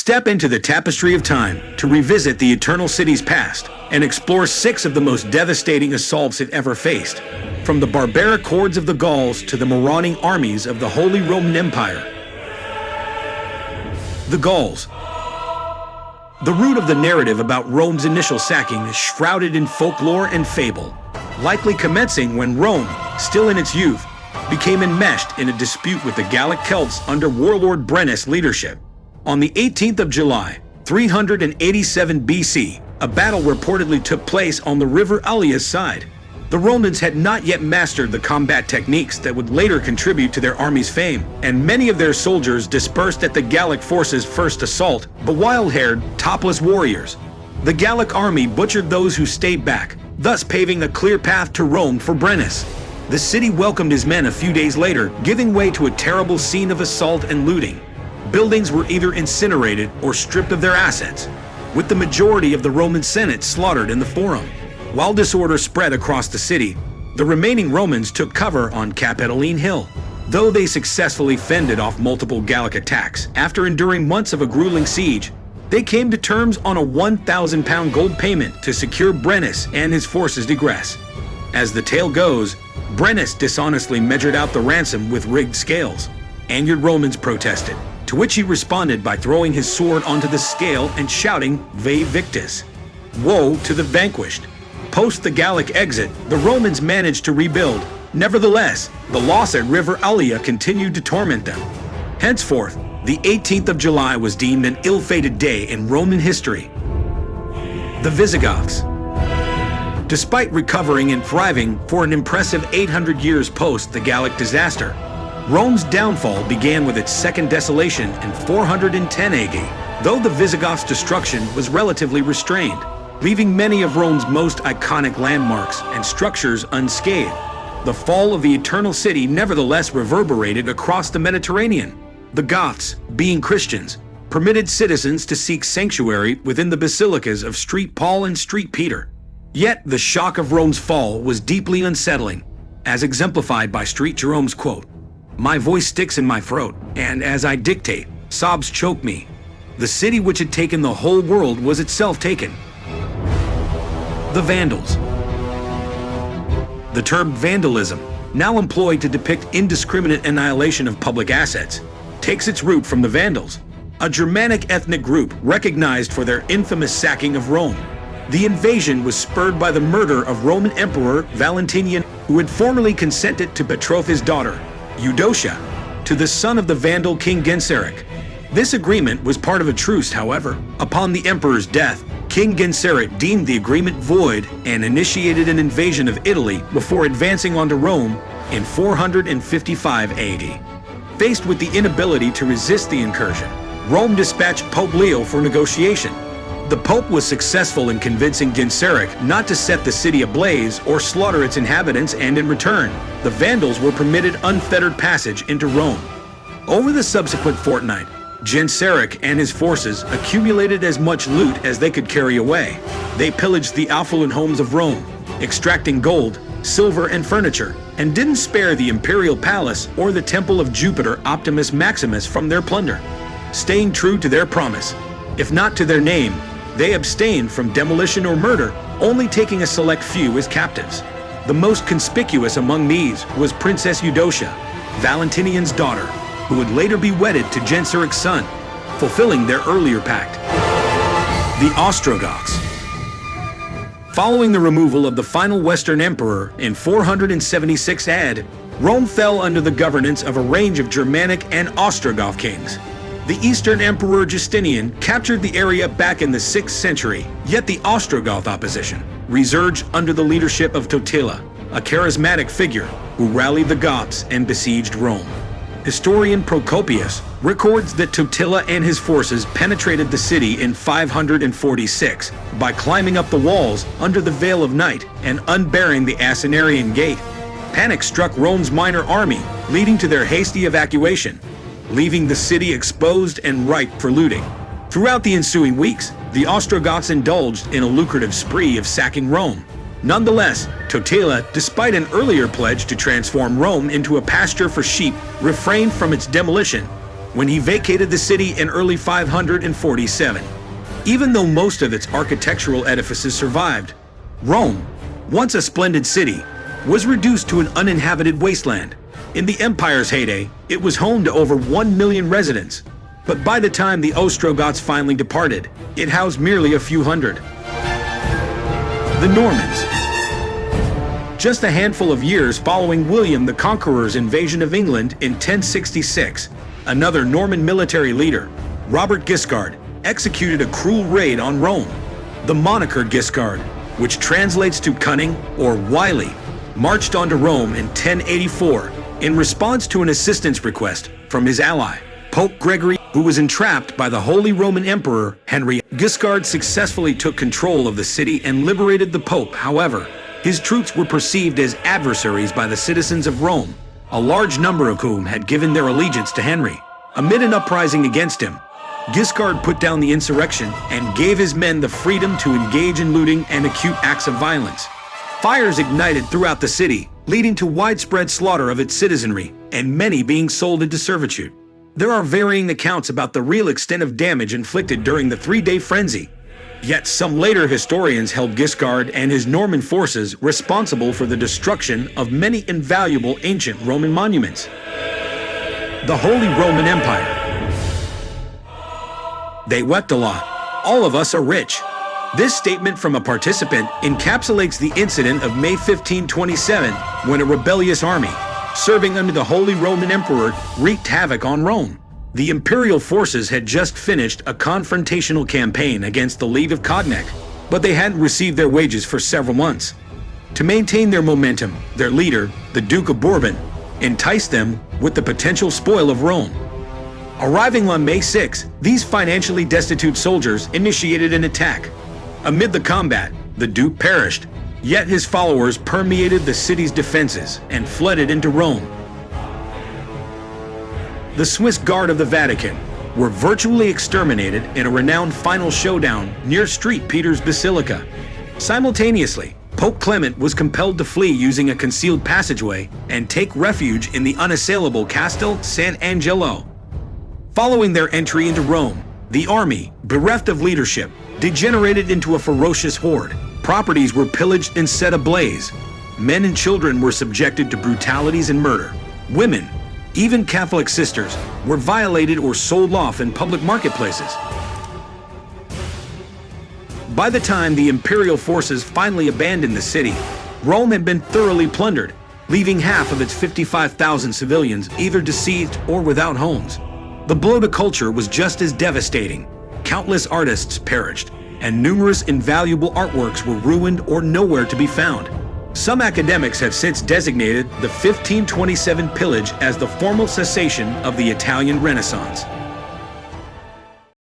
Step into the tapestry of time to revisit the Eternal City's past and explore 6 of the most devastating assaults it ever faced, from the barbaric hordes of the Gauls to the marauding armies of the Holy Roman Empire. The Gauls. The root of the narrative about Rome's initial sacking is shrouded in folklore and fable, likely commencing when Rome, still in its youth, became enmeshed in a dispute with the Gallic Celts under warlord Brennus' leadership. On the 18th of July, 387 BC, a battle reportedly took place on the river Allia's side. The Romans had not yet mastered the combat techniques that would later contribute to their army's fame, and many of their soldiers dispersed at the Gallic forces' first assault, the wild-haired, topless warriors. The Gallic army butchered those who stayed back, thus paving a clear path to Rome for Brennus. The city welcomed his men a few days later, giving way to a terrible scene of assault and looting. Buildings were either incinerated or stripped of their assets, with the majority of the Roman Senate slaughtered in the Forum. While disorder spread across the city, the remaining Romans took cover on Capitoline Hill. Though they successfully fended off multiple Gallic attacks, after enduring months of a grueling siege, they came to terms on a 1,000-pound gold payment to secure Brennus and his forces egress. As the tale goes, Brennus dishonestly measured out the ransom with rigged scales. Angered Romans protested, to which he responded by throwing his sword onto the scale and shouting, "Vae Victis!" Woe to the vanquished! Post the Gallic exit, the Romans managed to rebuild. Nevertheless, the loss at River Allia continued to torment them. Henceforth, the 18th of July was deemed an ill-fated day in Roman history. The Visigoths. Despite recovering and thriving for an impressive 800 years post the Gallic disaster, Rome's downfall began with its second desolation in 410 AD, though the Visigoths' destruction was relatively restrained, leaving many of Rome's most iconic landmarks and structures unscathed. The fall of the Eternal City nevertheless reverberated across the Mediterranean. The Goths, being Christians, permitted citizens to seek sanctuary within the basilicas of St. Paul and St. Peter. Yet the shock of Rome's fall was deeply unsettling, as exemplified by St. Jerome's quote, "My voice sticks in my throat, and as I dictate, sobs choke me." The city which had taken the whole world was itself taken. The Vandals. The term vandalism, now employed to depict indiscriminate annihilation of public assets, takes its root from the Vandals, a Germanic ethnic group recognized for their infamous sacking of Rome. The invasion was spurred by the murder of Roman Emperor Valentinian, who had formerly consented to betroth his daughter, Eudocia, to the son of the Vandal king Genseric. This agreement was part of a truce, however. Upon the emperor's death, King Genseric deemed the agreement void and initiated an invasion of Italy before advancing onto Rome in 455 AD. Faced with the inability to resist the incursion, Rome dispatched Pope Leo for negotiation. The Pope was successful in convincing Genseric not to set the city ablaze or slaughter its inhabitants, and in return, the Vandals were permitted unfettered passage into Rome. Over the subsequent fortnight, Genseric and his forces accumulated as much loot as they could carry away. They pillaged the affluent homes of Rome, extracting gold, silver, and furniture, and didn't spare the imperial palace or the temple of Jupiter Optimus Maximus from their plunder. Staying true to their promise, if not to their name, they abstained from demolition or murder, only taking a select few as captives. The most conspicuous among these was Princess Eudocia, Valentinian's daughter, who would later be wedded to Genseric's son, fulfilling their earlier pact. The Ostrogoths. Following the removal of the final Western emperor in 476 AD, Rome fell under the governance of a range of Germanic and Ostrogoth kings. The Eastern Emperor Justinian captured the area back in the 6th century, yet the Ostrogoth opposition resurged under the leadership of Totila, a charismatic figure who rallied the Goths and besieged Rome. Historian Procopius records that Totila and his forces penetrated the city in 546 by climbing up the walls under the veil of night and unbarring the Asinarian gate. Panic struck Rome's minor army, leading to their hasty evacuation, leaving the city exposed and ripe for looting. Throughout the ensuing weeks, the Ostrogoths indulged in a lucrative spree of sacking Rome. Nonetheless, Totila, despite an earlier pledge to transform Rome into a pasture for sheep, refrained from its demolition. when he vacated the city in early 547. Even though most of its architectural edifices survived, Rome, once a splendid city, was reduced to an uninhabited wasteland. In the empire's heyday, it was home to over 1 million residents, but by the time the Ostrogoths finally departed, it housed merely a few hundred. The Normans. Just a handful of years following William the Conqueror's invasion of England in 1066, another Norman military leader, Robert Guiscard, executed a cruel raid on Rome. The moniker Guiscard, which translates to cunning or wily, marched onto Rome in 1084 in response to an assistance request from his ally, Pope Gregory, who was entrapped by the Holy Roman Emperor Henry. Guiscard successfully took control of the city and liberated the Pope. However, his troops were perceived as adversaries by the citizens of Rome, a large number of whom had given their allegiance to Henry. Amid an uprising against him, Guiscard put down the insurrection and gave his men the freedom to engage in looting and acute acts of violence. Fires ignited throughout the city, leading to widespread slaughter of its citizenry, and many being sold into servitude. There are varying accounts about the real extent of damage inflicted during the three-day frenzy. Yet some later historians held Guiscard and his Norman forces responsible for the destruction of many invaluable ancient Roman monuments. The Holy Roman Empire. They wept a lot. All of us are rich. This statement from a participant encapsulates the incident of May 1527, when a rebellious army, serving under the Holy Roman Emperor, wreaked havoc on Rome. The imperial forces had just finished a confrontational campaign against the League of Cognac, but they hadn't received their wages for several months. To maintain their momentum, their leader, the Duke of Bourbon, enticed them with the potential spoil of Rome. Arriving on May 6, these financially destitute soldiers initiated an attack. Amid the combat, the Duke perished, yet his followers permeated the city's defenses and flooded into Rome. The Swiss Guard of the Vatican were virtually exterminated in a renowned final showdown near St. Peter's Basilica. Simultaneously, Pope Clement was compelled to flee using a concealed passageway and take refuge in the unassailable Castel Sant'Angelo. Following their entry into Rome, the army, bereft of leadership, degenerated into a ferocious horde. Properties were pillaged and set ablaze. Men and children were subjected to brutalities and murder. Women, even Catholic sisters, were violated or sold off in public marketplaces. By the time the imperial forces finally abandoned the city, Rome had been thoroughly plundered, leaving half of its 55,000 civilians either deceased or without homes. The blow to culture was just as devastating. Countless artists perished, and numerous invaluable artworks were ruined or nowhere to be found. Some academics have since designated the 1527 pillage as the formal cessation of the Italian Renaissance.